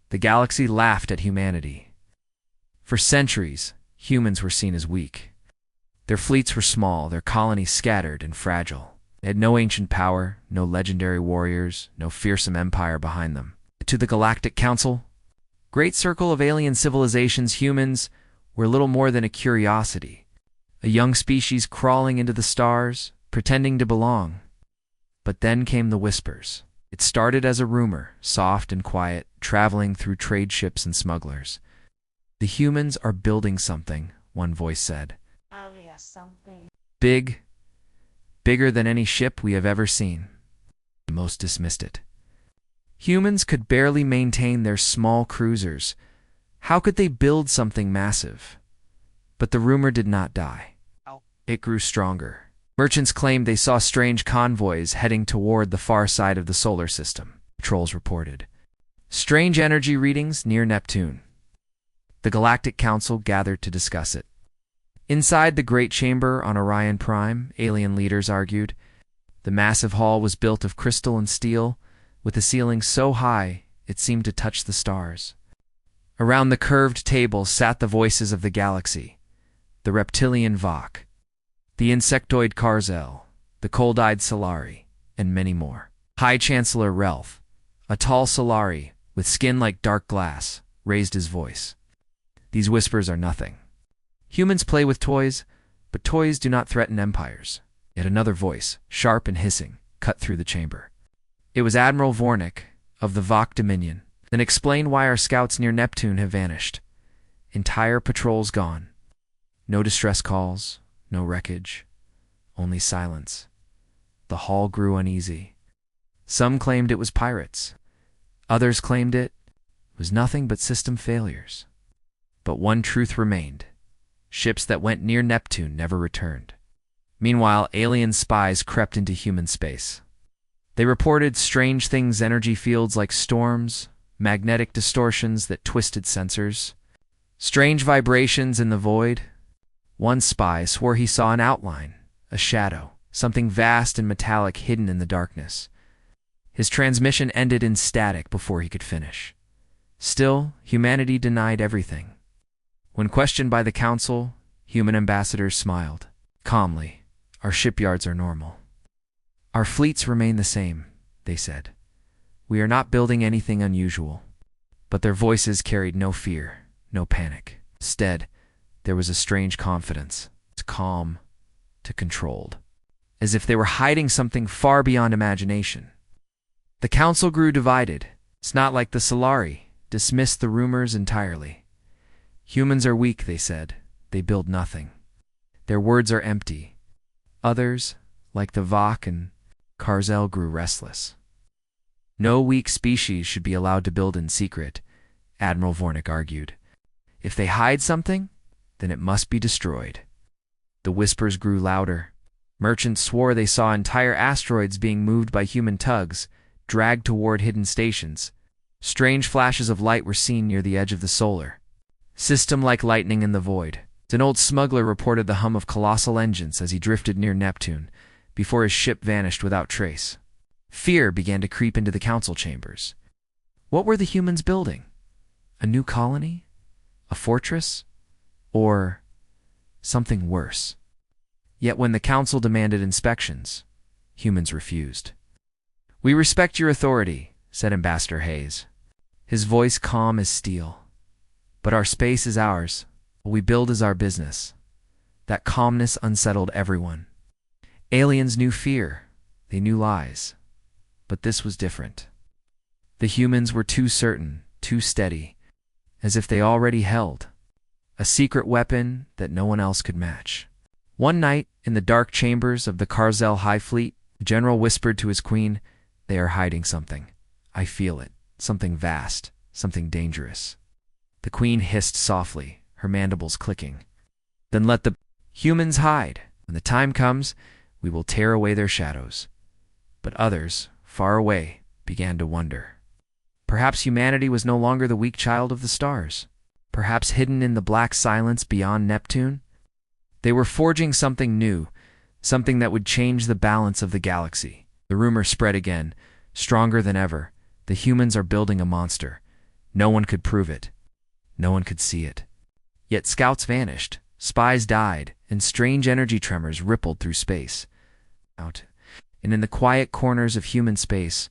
The galaxy laughed at humanity. For centuries, humans were seen as weak. Their fleets were small, their colonies scattered and fragile. They had no ancient power, no legendary warriors, no fearsome empire behind them. To the Galactic Council, great circle of alien civilizations, humans were little more than a curiosity, a young species crawling into the stars, pretending to belong. But then came the whispers. It started as a rumor, soft and quiet, traveling through trade ships and smugglers. "The humans are building something," one voice said. "Oh yes, something. Bigger than any ship we have ever seen." Most dismissed it. Humans could barely maintain their small cruisers. How could they build something massive? But the rumor did not die. It grew stronger. Merchants claimed they saw strange convoys heading toward the far side of the solar system, patrols reported. Strange energy readings near Neptune. The Galactic Council gathered to discuss it. Inside the Great Chamber on Orion Prime, alien leaders argued. The massive hall was built of crystal and steel, with a ceiling so high it seemed to touch the stars. Around the curved table sat the voices of the galaxy, the reptilian Vok, the insectoid Karzel, the cold-eyed Solari, and many more. High Chancellor Relf, a tall Solari with skin like dark glass, raised his voice. "These whispers are nothing. Humans play with toys, but toys do not threaten empires." Yet another voice, sharp and hissing, cut through the chamber. It was Admiral Vornik of the Vok Dominion. Then explained why our scouts near Neptune have vanished. Entire patrols gone. No distress calls, no wreckage, only silence. The hall grew uneasy. Some claimed it was pirates. Others claimed it was nothing but system failures. But one truth remained. Ships that went near Neptune never returned. Meanwhile, alien spies crept into human space. They reported strange things, energy fields like storms, magnetic distortions that twisted sensors, strange vibrations in the void. One spy swore he saw an outline, a shadow, something vast and metallic hidden in the darkness. His transmission ended in static before he could finish. Still, humanity denied everything. When questioned by the Council, human ambassadors smiled. Calmly, "Our shipyards are normal. Our fleets remain the same," they said. "We are not building anything unusual." But their voices carried no fear, no panic. Instead, there was a strange confidence, calm to controlled, as if they were hiding something far beyond imagination. The Council grew divided. It's not like the Solari dismissed the rumors entirely. "Humans are weak," they said. "They build nothing. Their words are empty." Others, like the Vok and Karzel, grew restless. "No weak species should be allowed to build in secret," Admiral Vornik argued. "If they hide something, then it must be destroyed." The whispers grew louder. Merchants swore they saw entire asteroids being moved by human tugs, dragged toward hidden stations. Strange flashes of light were seen near the edge of the solar system like lightning in the void. An old smuggler reported the hum of colossal engines as he drifted near Neptune, before his ship vanished without trace. Fear began to creep into the council chambers. What were the humans building? A new colony? A fortress? Or something worse? Yet when the council demanded inspections, humans refused. "We respect your authority," said Ambassador Hayes, his voice calm as steel. "But our space is ours. What we build is our business." That calmness unsettled everyone. Aliens knew fear. They knew lies. But this was different. The humans were too certain, too steady, as if they already held a secret weapon that no one else could match. One night, in the dark chambers of the Karzel High Fleet, the general whispered to his queen, "They are hiding something. I feel it. Something vast. Something dangerous." The queen hissed softly, her mandibles clicking. "Then let the humans hide. When the time comes, we will tear away their shadows." But others, far away, began to wonder. Perhaps humanity was no longer the weak child of the stars. Perhaps hidden in the black silence beyond Neptune, they were forging something new, something that would change the balance of the galaxy. The rumor spread again, stronger than ever. "The humans are building a monster. No one could prove it. No one could see it. Yet scouts vanished, spies died, and strange energy tremors rippled through space. Out. And in the quiet corners of human space,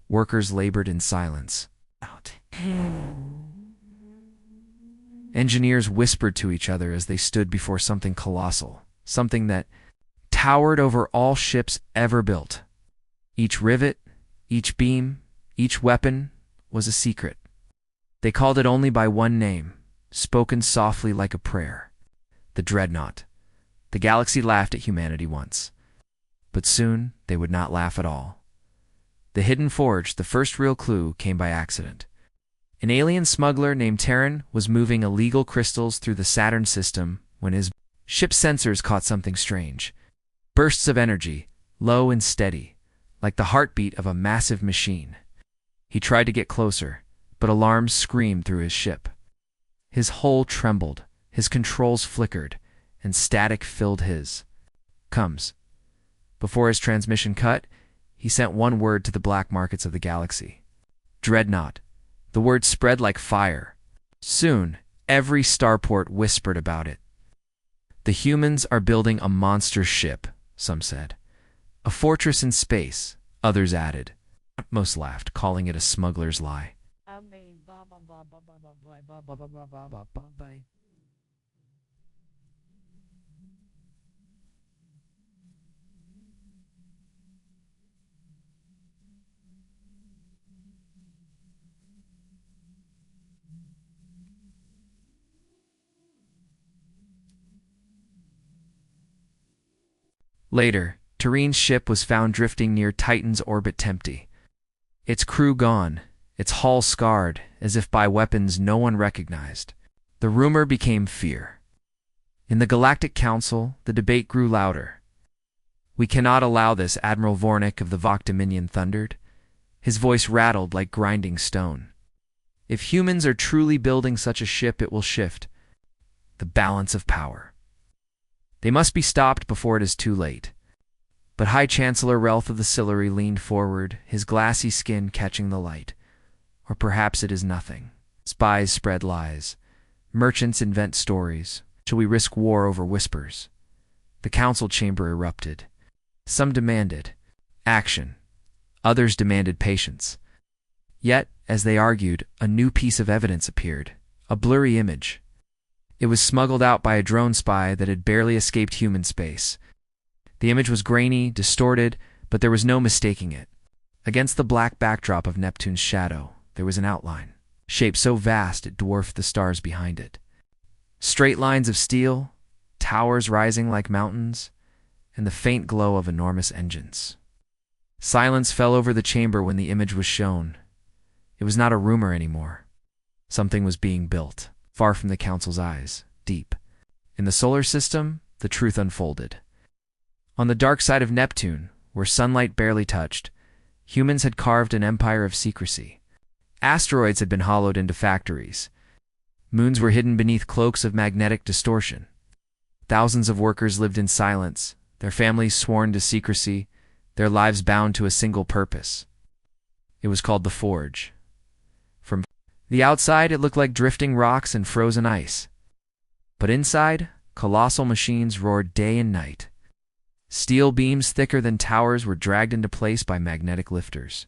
workers labored in silence. Out. Engineers whispered to each other as they stood before something colossal, something that towered over all ships ever built. Each rivet, each beam, each weapon was a secret. They called it only by one name, spoken softly like a prayer: the Dreadnought. The galaxy laughed at humanity once, but soon they would not laugh at all. The hidden forge, the first real clue, came by accident. An alien smuggler named Terran was moving illegal crystals through the Saturn system when his ship's sensors caught something strange. Bursts of energy, low and steady, like the heartbeat of a massive machine. He tried to get closer, but alarms screamed through his ship. His hull trembled, his controls flickered, and static filled his comms. Before his transmission cut, he sent one word to the black markets of the galaxy: Dreadnought. The word spread like fire. Soon, every starport whispered about it. The humans are building a monster ship, some said. A fortress in space, others added. Most laughed, calling it a smuggler's lie. Later, Turin's ship was found drifting near Titan's orbit empty. Its crew gone, its hull scarred, as if by weapons no one recognized. The rumor became fear. In the Galactic Council, the debate grew louder. "We cannot allow this," Admiral Vornik of the Vok Dominion thundered. His voice rattled like grinding stone. "If humans are truly building such a ship, it will shift the balance of power. They must be stopped before it is too late." But High Chancellor Relth of the Sillery leaned forward, his glassy skin catching the light. "Or perhaps it is nothing. Spies spread lies. Merchants invent stories. Shall we risk war over whispers?" The council chamber erupted. Some demanded action. Others demanded patience. Yet, as they argued, a new piece of evidence appeared, a blurry image. It was smuggled out by a drone spy that had barely escaped human space. The image was grainy, distorted, but there was no mistaking it. Against the black backdrop of Neptune's shadow, there was an outline, shaped so vast it dwarfed the stars behind it. Straight lines of steel, towers rising like mountains, and the faint glow of enormous engines. Silence fell over the chamber when the image was shown. It was not a rumor anymore. Something was being built, far from the council's eyes, deep. In the solar system, the truth unfolded. On the dark side of Neptune, where sunlight barely touched, humans had carved an empire of secrecy. Asteroids had been hollowed into factories. Moons were hidden beneath cloaks of magnetic distortion. Thousands of workers lived in silence, their families sworn to secrecy, their lives bound to a single purpose. It was called the Forge. From the outside, it looked like drifting rocks and frozen ice. But inside, colossal machines roared day and night. Steel beams thicker than towers were dragged into place by magnetic lifters.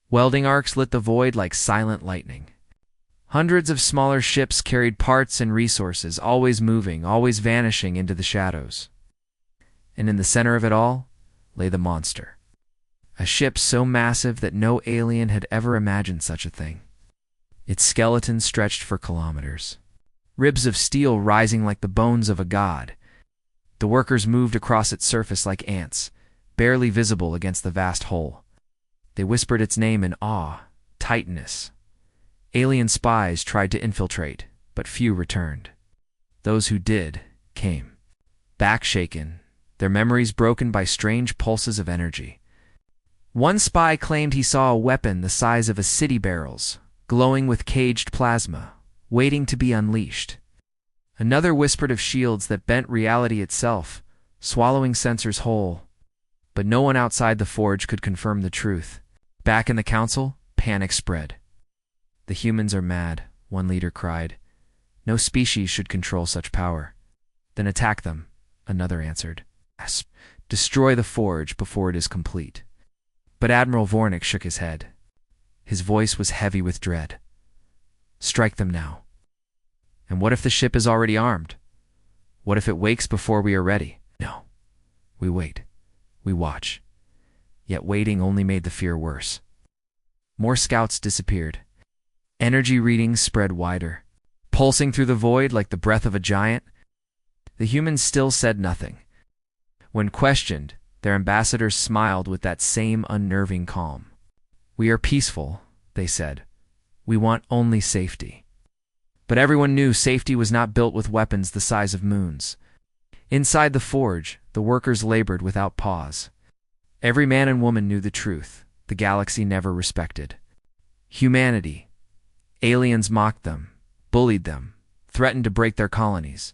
Welding arcs lit the void like silent lightning. Hundreds of smaller ships carried parts and resources, always moving, always vanishing into the shadows. And in the center of it all lay the monster. A ship so massive that no alien had ever imagined such a thing. Its skeleton stretched for kilometers. Ribs of steel rising like the bones of a god. The workers moved across its surface like ants, barely visible against the vast hull. They whispered its name in awe, Titanus. Alien spies tried to infiltrate, but few returned. Those who did came, back shaken, their memories broken by strange pulses of energy. One spy claimed he saw a weapon the size of a city barrels, glowing with caged plasma, waiting to be unleashed. Another whispered of shields that bent reality itself, swallowing sensors whole. But no one outside the forge could confirm the truth. Back in the council, panic spread. The humans are mad, one leader cried. No species should control such power. Then attack them, another answered. Destroy the forge before it is complete. But Admiral Vornik shook his head. His voice was heavy with dread. Strike them now. And what if the ship is already armed? What if it wakes before we are ready? No. We wait. We watch. Yet waiting only made the fear worse. More scouts disappeared. Energy readings spread wider. Pulsing through the void like the breath of a giant, the humans still said nothing. When questioned, their ambassadors smiled with that same unnerving calm. We are peaceful, they said. We want only safety. But everyone knew safety was not built with weapons the size of moons. Inside the forge, the workers labored without pause. Every man and woman knew the truth the galaxy never respected. Humanity. Aliens mocked them, bullied them, threatened to break their colonies.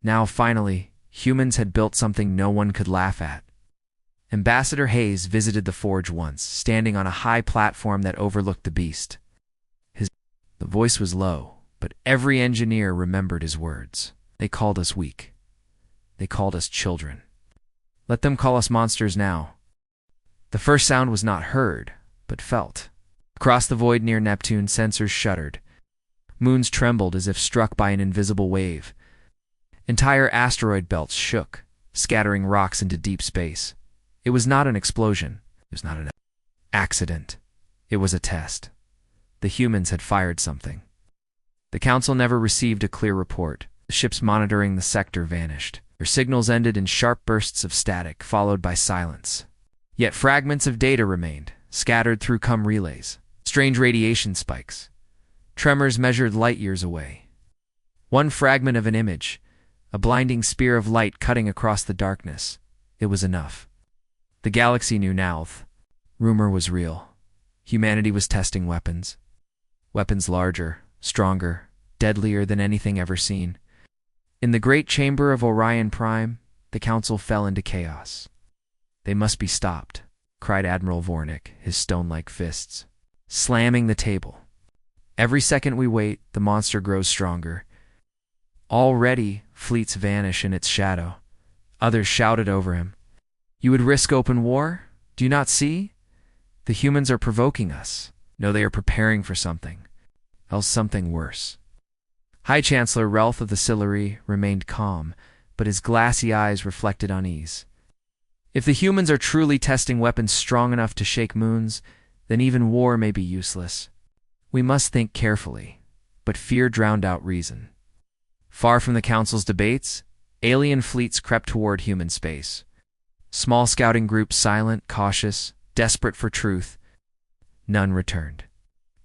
Now, finally, humans had built something no one could laugh at. Ambassador Hayes visited the forge once, standing on a high platform that overlooked the beast. The voice was low, but every engineer remembered his words. They called us weak. They called us children. Let them call us monsters now. The first sound was not heard, but felt. Across the void near Neptune, sensors shuddered. Moons trembled as if struck by an invisible wave. Entire asteroid belts shook, scattering rocks into deep space. It was not an explosion. It was not an accident. It was a test. The humans had fired something. The Council never received a clear report. The ships monitoring the sector vanished. Their signals ended in sharp bursts of static, followed by silence. Yet fragments of data remained, scattered through relays. Strange radiation spikes. Tremors measured light years away. One fragment of an image, a blinding spear of light cutting across the darkness. It was enough. The galaxy knew now. Rumor was real. Humanity was testing weapons. Weapons larger, stronger, deadlier than anything ever seen. In the great chamber of Orion Prime, the Council fell into chaos. They must be stopped, cried Admiral Vornik, his stone-like fists, slamming the table. Every second we wait, the monster grows stronger. Already, fleets vanish in its shadow. Others shouted over him. You would risk open war? Do you not see? The humans are provoking us. No, they are preparing for something. Else something worse. High Chancellor Relth of the Sillery remained calm, but his glassy eyes reflected unease. If the humans are truly testing weapons strong enough to shake moons, then even war may be useless. We must think carefully, but fear drowned out reason. Far from the Council's debates, alien fleets crept toward human space. Small scouting groups, silent, cautious, desperate for truth. None returned.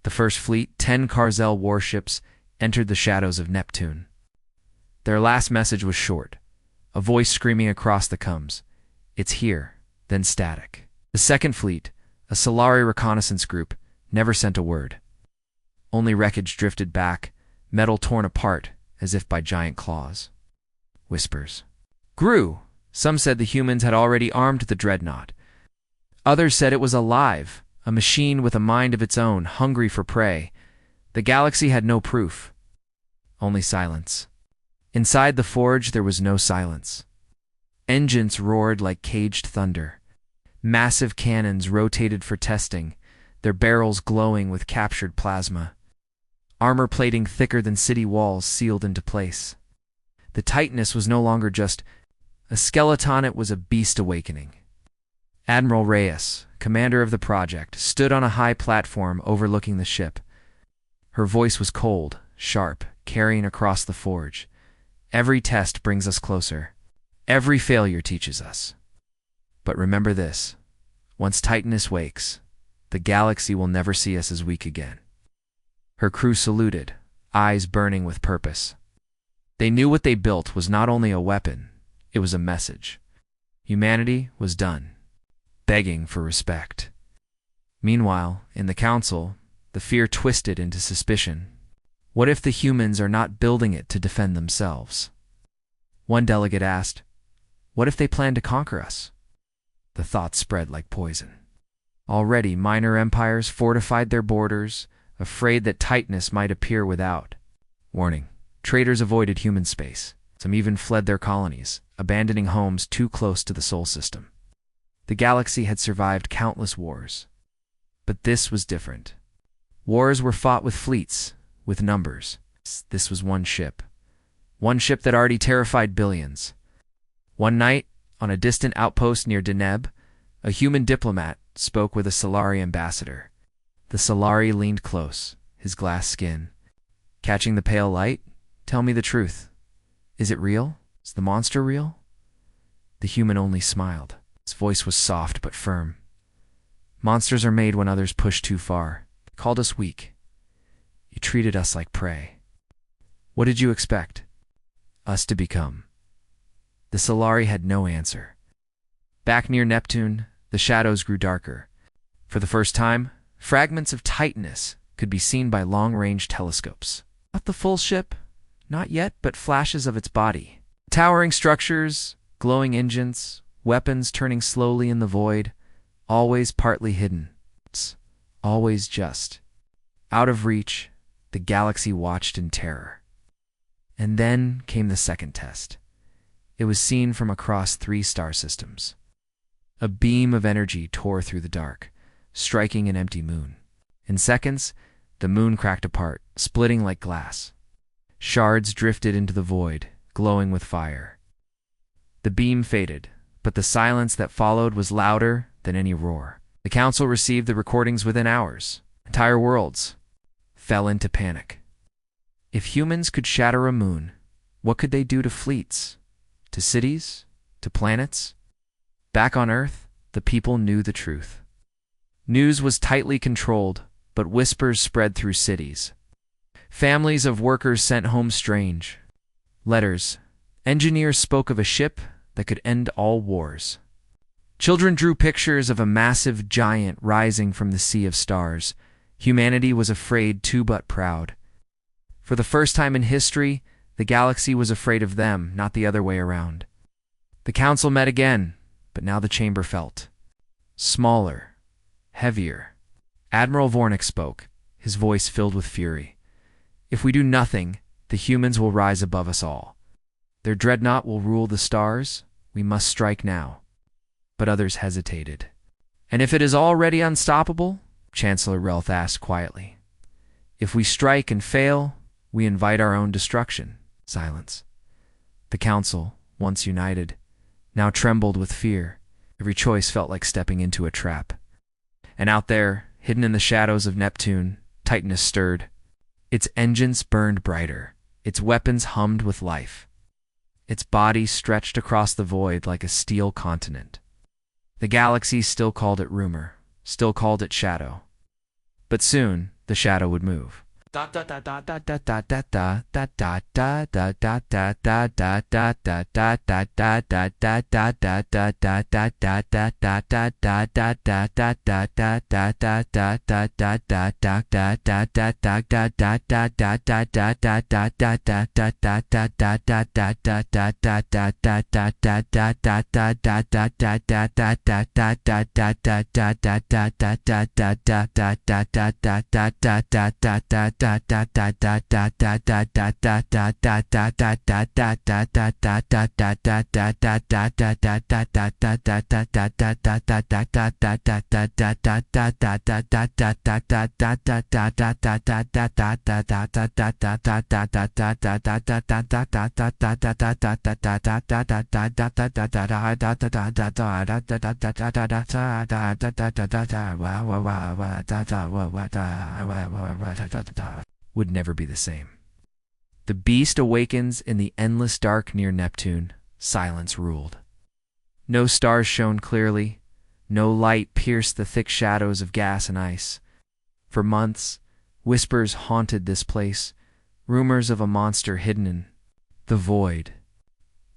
The first fleet, 10 Carzel warships, entered the shadows of Neptune. Their last message was short, a voice screaming across the coms. It's here, then static. The second fleet, a Solari reconnaissance group, never sent a word. Only wreckage drifted back, metal torn apart as if by giant claws. Whispers grew. Some said the humans had already armed the Dreadnought. Others said it was alive, a machine with a mind of its own, hungry for prey. The galaxy had no proof. Only silence. Inside the forge there was no silence. Engines roared like caged thunder. Massive cannons rotated for testing, their barrels glowing with captured plasma. Armor plating thicker than city walls sealed into place. The Titanus was no longer just a skeleton, it was a beast awakening. Admiral Reyes, commander of the project, stood on a high platform overlooking the ship. Her voice was cold, sharp, carrying across the forge. Every test brings us closer. Every failure teaches us. But remember this, once Titanus wakes, the galaxy will never see us as weak again. Her crew saluted, eyes burning with purpose. They knew what they built was not only a weapon, it was a message. Humanity was done, begging for respect. Meanwhile, in the Council, the fear twisted into suspicion. What if the humans are not building it to defend themselves? One delegate asked, what if they plan to conquer us? The thought spread like poison. Already, minor empires fortified their borders, afraid that tightness might appear without. Warning: traders avoided human space. Some even fled their colonies, abandoning homes too close to the Sol system. The galaxy had survived countless wars. But this was different. Wars were fought with fleets, with numbers. This was one ship. One ship that already terrified billions. One night, on a distant outpost near Deneb, a human diplomat spoke with a Solari ambassador. The Solari leaned close, his glass skin. Catching the pale light? Tell me the truth. Is it real? Is the monster real? The human only smiled. His voice was soft but firm. Monsters are made when others push too far. You called us weak. You treated us like prey. What did you expect us to become? The Solari had no answer. Back near Neptune, the shadows grew darker. For the first time, fragments of Titanus could be seen by long-range telescopes. Not the full ship, not yet, but flashes of its body. Towering structures, glowing engines, weapons turning slowly in the void, always partly hidden. Always just. Out of reach, the galaxy watched in terror. And then came the second test. It was seen from across 3 star systems. A beam of energy tore through the dark, striking an empty moon. In seconds, the moon cracked apart, splitting like glass. Shards drifted into the void, glowing with fire. The beam faded, but the silence that followed was louder than any roar. The council received the recordings within hours. Entire worlds fell into panic. If humans could shatter a moon, what could they do to fleets, to cities, to planets? Back on Earth, the people knew the truth. News was tightly controlled, but whispers spread through cities. Families of workers sent home strange letters. Engineers spoke of a ship that could end all wars. Children drew pictures of a massive giant rising from the sea of stars. Humanity was afraid too but proud. For the first time in history, the galaxy was afraid of them, not the other way around. The council met again, but now the chamber felt smaller, heavier. Admiral Vornik spoke, his voice filled with fury. If we do nothing, the humans will rise above us all. Their dreadnought will rule the stars. We must strike now. But others hesitated. And if it is already unstoppable? Chancellor Relth asked quietly. If we strike and fail, we invite our own destruction. Silence. The council, once united, now trembled with fear. Every choice felt like stepping into a trap. And out there, hidden in the shadows of Neptune, Titanus stirred. Its engines burned brighter. Its weapons hummed with life. Its body stretched across the void like a steel continent. The galaxy still called it rumor, still called it shadow. But soon, the shadow would move. Would never be the same. The beast awakens in the endless dark near Neptune. Silence ruled. No stars shone clearly. No light pierced the thick shadows of gas and ice. For months, whispers haunted this place, rumors of a monster hidden in the void.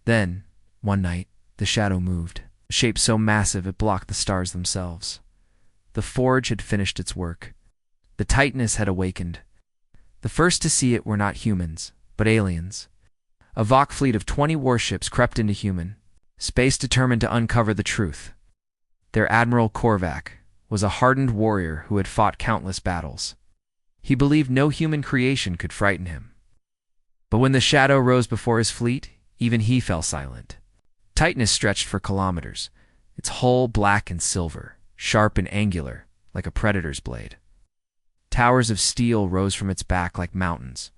Then, one night, the shadow moved, a shape so massive it blocked the stars themselves. The forge had finished its work. The Titanus had awakened. The first to see it were not humans, but aliens. A Vok fleet of 20 warships crept into human space, determined to uncover the truth. Their Admiral Korvac was a hardened warrior who had fought countless battles. He believed no human creation could frighten him. But when the shadow rose before his fleet, even he fell silent. Titanus stretched for kilometers, its hull black and silver, sharp and angular, like a predator's blade. Towers of steel rose from its back like mountains.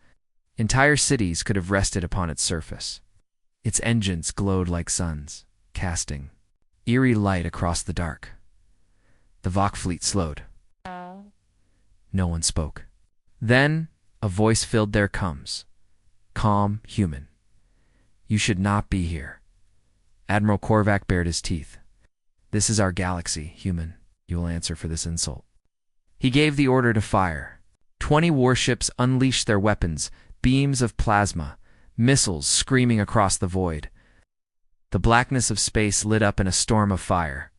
Entire cities could have rested upon its surface. Its engines glowed like suns, casting eerie light across the dark. The Vok fleet slowed. No one spoke. Then a voice filled their comms. Calm, human. You should not be here. Admiral Korvac bared his teeth. This is our galaxy, human. You will answer for this insult. He gave the order to fire. 20 warships unleashed their weapons, beams of plasma, missiles screaming across the void. The blackness of space lit up in a storm of fire.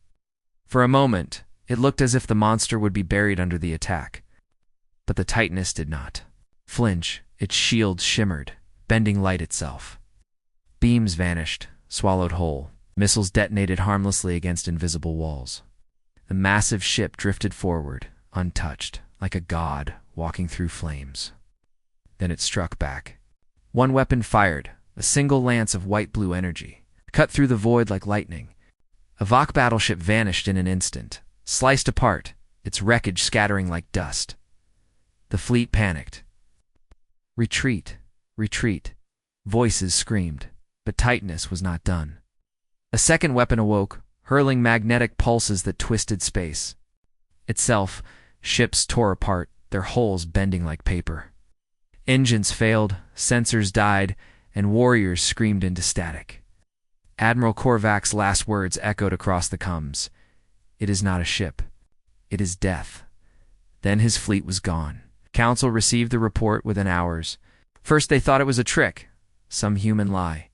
For a moment, it looked as if the monster would be buried under the attack. But the Titanus did not flinch. Its shield shimmered, bending light itself. Beams vanished, swallowed whole. Missiles detonated harmlessly against invisible walls. The massive ship drifted forward, untouched, like a god walking through flames. Then it struck back. One weapon fired, a single lance of white-blue energy, cut through the void like lightning. A Vok battleship vanished in an instant, sliced apart, its wreckage scattering like dust. The fleet panicked. Retreat, retreat. Voices screamed, but Titanus was not done. A second weapon awoke, hurling magnetic pulses that twisted space. Itself, ships tore apart, their hulls bending like paper. Engines failed, sensors died, and warriors screamed into static. Admiral Korvac's last words echoed across the comms. It is not a ship. It is death. Then his fleet was gone. Council received the report within hours. First they thought it was a trick, some human lie.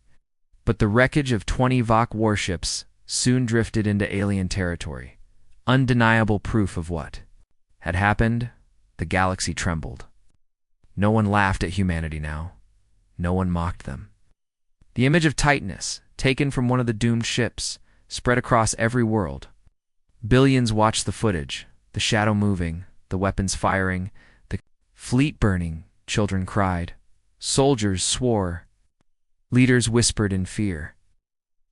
But the wreckage of 20 Vok warships soon drifted into alien territory. Undeniable proof of what had happened. The galaxy trembled. No one laughed at humanity now. No one mocked them. The image of Titanus, taken from one of the doomed ships, spread across every world. Billions watched the footage, the shadow moving, the weapons firing, the fleet burning. Children cried. Soldiers swore. Leaders whispered in fear.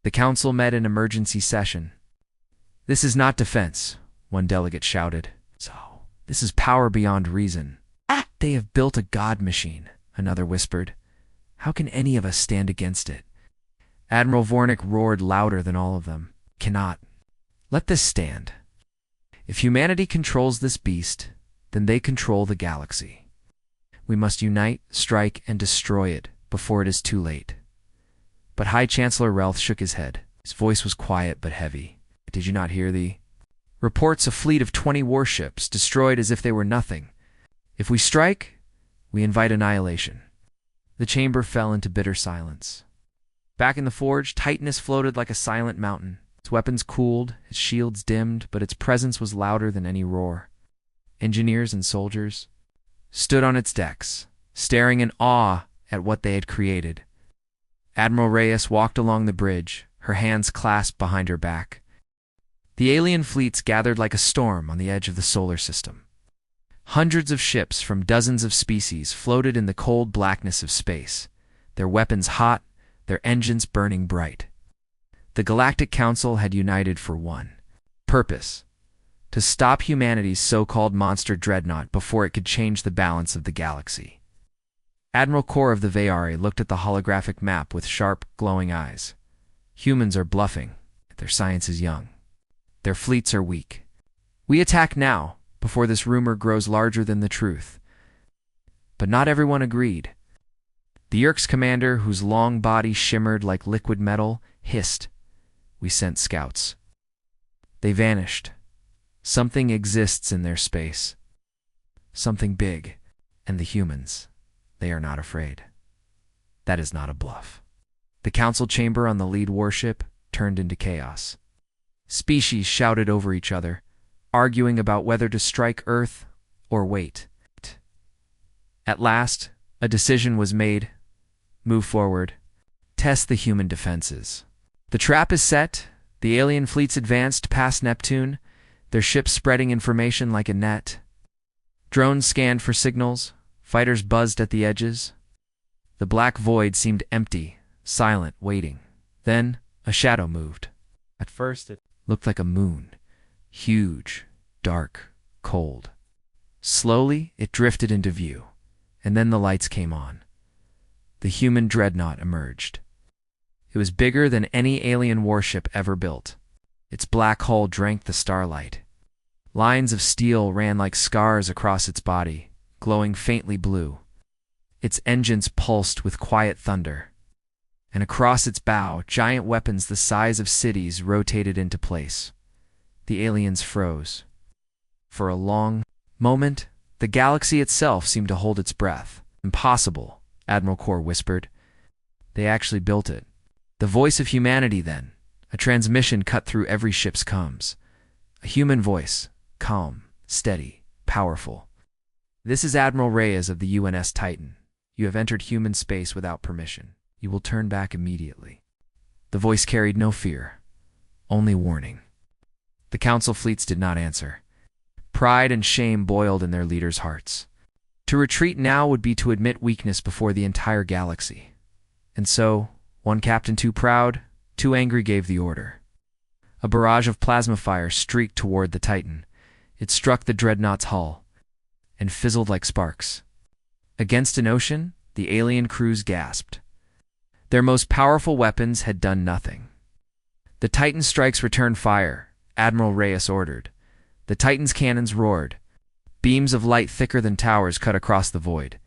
The council met in emergency session. This is not defense, one delegate shouted. So, this is power beyond reason. They have built a god machine, another whispered. How can any of us stand against it? Admiral Vornik roared louder than all of them. Cannot. Let this stand. If humanity controls this beast, then they control the galaxy. We must unite, strike, and destroy it before it is too late. But High Chancellor Relth shook his head. His voice was quiet but heavy. Did you not hear the reports? A fleet of 20 warships destroyed as if they were nothing. If we strike, we invite annihilation. The chamber fell into bitter silence. Back in the forge, Titanus floated like a silent mountain. Its weapons cooled, its shields dimmed, but its presence was louder than any roar. Engineers and soldiers stood on its decks, staring in awe at what they had created. Admiral Reyes walked along the bridge, her hands clasped behind her back. The alien fleets gathered like a storm on the edge of the solar system. Hundreds of ships from dozens of species floated in the cold blackness of space, their weapons hot, their engines burning bright. The Galactic Council had united for one purpose: to stop humanity's so-called monster Dreadnought before it could change the balance of the galaxy. Admiral Kor of the Vayari looked at the holographic map with sharp, glowing eyes. Humans are bluffing. Their science is young. Their fleets are weak. We attack now, before this rumor grows larger than the truth. But not everyone agreed. The Yerk's commander, whose long body shimmered like liquid metal, hissed. We sent scouts. They vanished. Something exists in their space. Something big. And the humans, they are not afraid. That is not a bluff. The council chamber on the lead warship turned into chaos. Species shouted over each other, arguing about whether to strike Earth or wait. At last, a decision was made. Move forward. Test the human defenses. The trap is set. The alien fleets advanced past Neptune, their ships spreading information like a net. Drones scanned for signals, fighters buzzed at the edges. The black void seemed empty, silent, waiting. Then a shadow moved. At first it looked like a moon, huge, dark, cold. Slowly it drifted into view, and then the lights came on. The human Dreadnought emerged. It was bigger than any alien warship ever built. Its black hull drank the starlight. Lines of steel ran like scars across its body, glowing faintly blue. Its engines pulsed with quiet thunder. And across its bow, giant weapons the size of cities rotated into place. The aliens froze. For a long moment, the galaxy itself seemed to hold its breath. Impossible, Admiral Core whispered. They actually built it. The voice of humanity then, a transmission cut through every ship's comms. A human voice, calm, steady, powerful. This is Admiral Reyes of the UNS Titan. You have entered human space without permission. You will turn back immediately. The voice carried no fear, only warning. The Council fleets did not answer. Pride and shame boiled in their leaders' hearts. To retreat now would be to admit weakness before the entire galaxy. And so, one captain too proud, too angry gave the order. A barrage of plasma fire streaked toward the Titan. It struck the Dreadnought's hull and fizzled like sparks. Against an ocean, the alien crews gasped. Their most powerful weapons had done nothing. The Titan strikes return fire, Admiral Reyes ordered. The Titan's cannons roared. Beams of light thicker than towers cut across the void.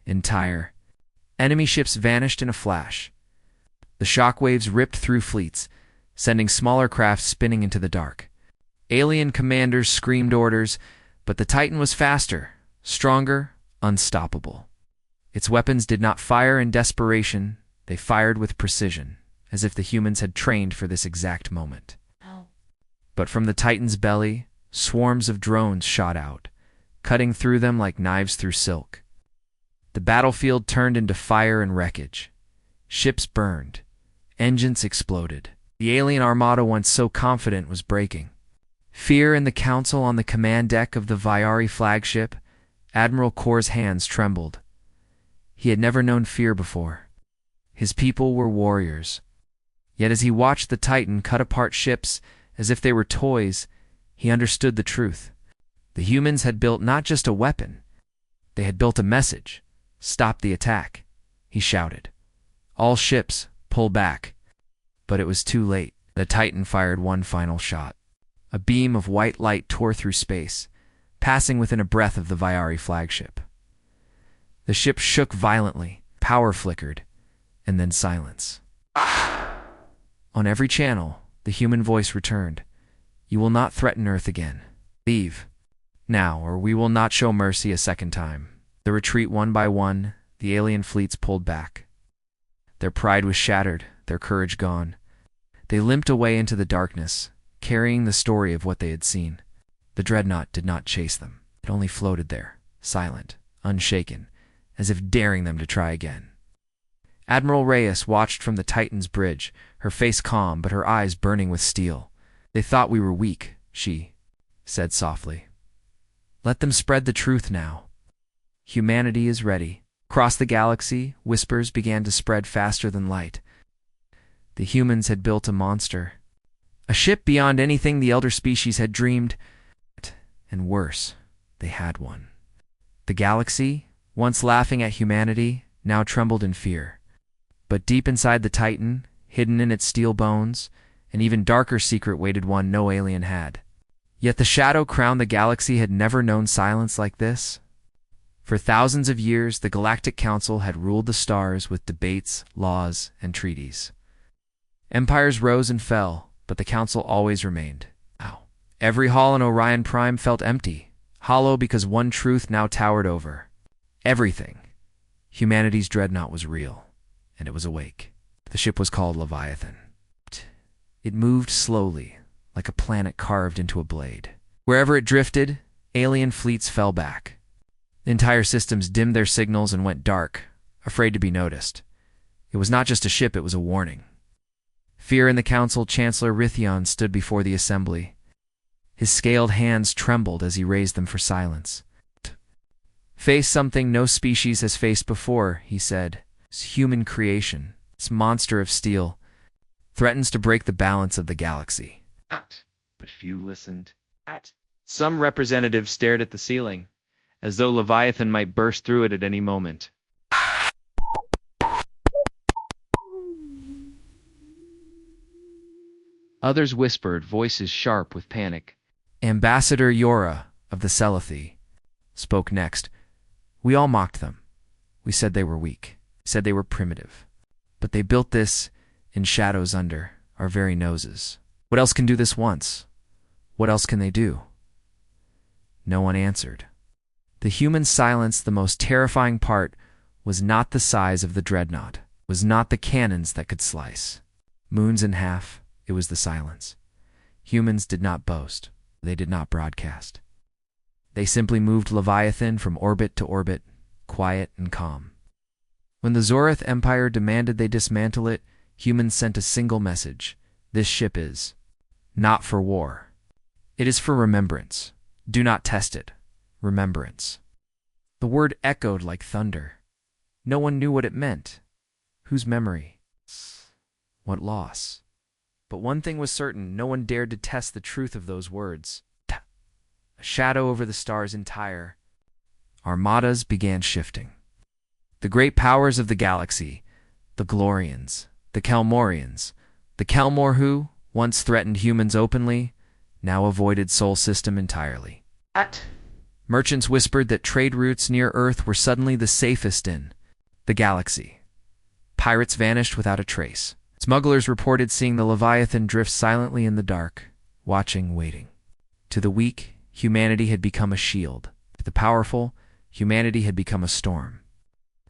Entire enemy ships vanished in a flash. The shockwaves ripped through fleets, sending smaller craft spinning into the dark. Alien commanders screamed orders, but the Titan was faster, stronger, unstoppable. Its weapons did not fire in desperation, they fired with precision, as if the humans had trained for this exact moment. Oh. But from the Titan's belly, swarms of drones shot out, cutting through them like knives through silk. The battlefield turned into fire and wreckage. Ships burned. Engines exploded. The alien armada once so confident was breaking. Fear in the Council on the command deck of the Viari flagship, Admiral Core's hands trembled. He had never known fear before. His people were warriors. Yet as he watched the Titan cut apart ships as if they were toys, he understood the truth. The humans had built not just a weapon. They had built a message. Stop the attack, he shouted. All ships, pull back. But it was too late. The Titan fired one final shot. A beam of white light tore through space, passing within a breath of the Viari flagship. The ship shook violently, power flickered, and then silence. On every channel, the human voice returned. You will not threaten Earth again. Leave, now, or we will not show mercy a second time. The retreat one by one, the alien fleets pulled back. Their pride was shattered, their courage gone. They limped away into the darkness, carrying the story of what they had seen. The Dreadnought did not chase them. It only floated there, silent, unshaken, as if daring them to try again. Admiral Reyes watched from the Titan's bridge, her face calm but her eyes burning with steel. They thought we were weak, she said softly. Let them spread the truth now. Humanity is ready. Across the galaxy, whispers began to spread faster than light. The humans had built a monster. A ship beyond anything the elder species had dreamed. And worse, they had one. The galaxy, once laughing at humanity, now trembled in fear. But deep inside the Titan, hidden in its steel bones, an even darker secret waited one no alien had. Yet the shadow crowned the galaxy had never known silence like this. For thousands of years, the Galactic Council had ruled the stars with debates, laws, and treaties. Empires rose and fell, but the Council always remained. Every hall in Orion Prime felt empty, hollow because one truth now towered over. Everything. Humanity's Dreadnought was real, and it was awake. The ship was called Leviathan. It moved slowly, like a planet carved into a blade. Wherever it drifted, alien fleets fell back. Entire systems dimmed their signals and went dark, afraid to be noticed. It was not just a ship, it was a warning. Fear in the Council, Chancellor Rithyon stood before the assembly. His scaled hands trembled as he raised them for silence. Face something no species has faced before, he said. It's human creation. This monster of steel threatens to break the balance of the galaxy. But few listened. Some representatives stared at the ceiling, as though Leviathan might burst through it at any moment. Others whispered, voices sharp with panic. Ambassador Yora of the Celathi spoke next. We all mocked them. We said they were weak, said they were primitive. But they built this in shadows under our very noses. What else can do this once? What else can they do? No one answered. The human silence, the most terrifying part, was not the size of the Dreadnought, was not the cannons that could slice moons in half. It was the silence. Humans did not boast. They did not broadcast. They simply moved Leviathan from orbit to orbit, quiet and calm. When the Zorith Empire demanded they dismantle it, humans sent a single message. This ship is not for war. It is for remembrance. Do not test it. Remembrance. The word echoed like thunder. No one knew what it meant. Whose memory? What loss? But one thing was certain, no one dared to test the truth of those words. A shadow over the stars entire. Armadas began shifting. The great powers of the galaxy, the Glorians, the Kelmorians, the Kelmor who, once threatened humans openly, now avoided Sol System entirely. Merchants whispered that trade routes near Earth were suddenly the safest in the galaxy. Pirates vanished without a trace. Smugglers reported seeing the Leviathan drift silently in the dark, watching, waiting. To the weak, humanity had become a shield. To the powerful, humanity had become a storm.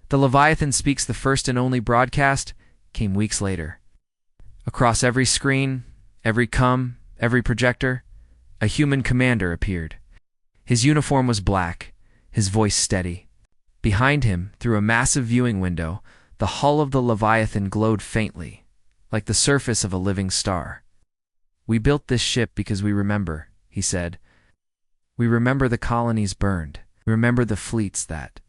The Leviathan Speaks, the first and only broadcast, came weeks later. Across every screen, every every projector, a human commander appeared. His uniform was black, his voice steady. Behind him, through a massive viewing window, the hull of the Leviathan glowed faintly, like the surface of a living star. We built this ship because we remember, he said. We remember the colonies burned. We remember the fleets that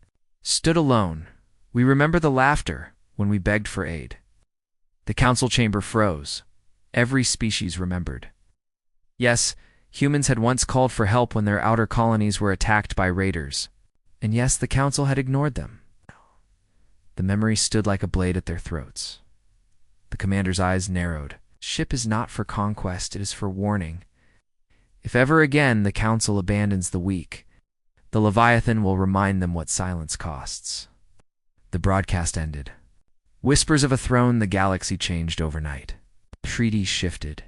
stood alone. We remember the laughter when we begged for aid. The council chamber froze. Every species remembered. Yes, humans had once called for help when their outer colonies were attacked by raiders. And yes, the council had ignored them. The memory stood like a blade at their throats. The commander's eyes narrowed. Ship is not for conquest, it is for warning. If ever again the council abandons the weak, the Leviathan will remind them what silence costs. The broadcast ended. Whispers of a throne, the galaxy changed overnight. Treaties shifted.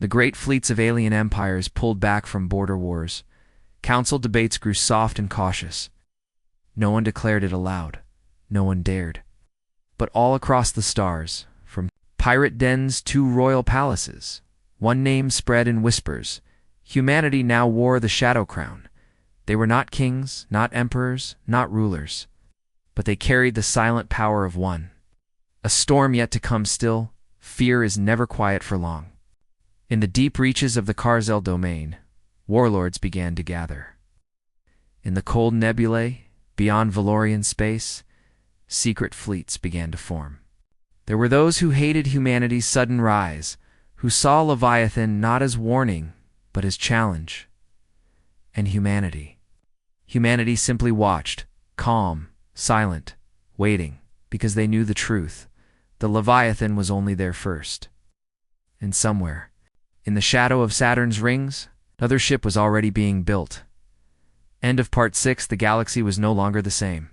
The great fleets of alien empires pulled back from border wars. Council debates grew soft and cautious. No one declared it aloud. No one dared. But all across the stars, from pirate dens to royal palaces, one name spread in whispers. Humanity now wore the shadow crown. They were not kings, not emperors, not rulers, but they carried the silent power of one. A storm yet to come still. Fear is never quiet for long. In the deep reaches of the Karzel domain, warlords began to gather. In the cold nebulae, beyond Valorian space, secret fleets began to form. There were those who hated humanity's sudden rise, who saw Leviathan not as warning, but as challenge. And humanity. Humanity simply watched, calm, silent, waiting, because they knew the truth. The Leviathan was only their first. And somewhere, in the shadow of Saturn's rings, another ship was already being built. End of Part 6. The galaxy was no longer the same.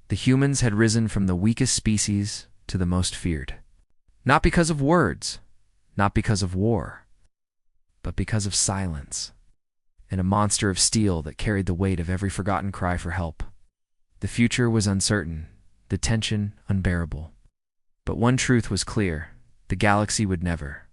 The humans had risen from the weakest species to the most feared. Not because of words, not because of war, but because of silence, and a monster of steel that carried the weight of every forgotten cry for help. The future was uncertain, the tension unbearable. But one truth was clear: the galaxy would never,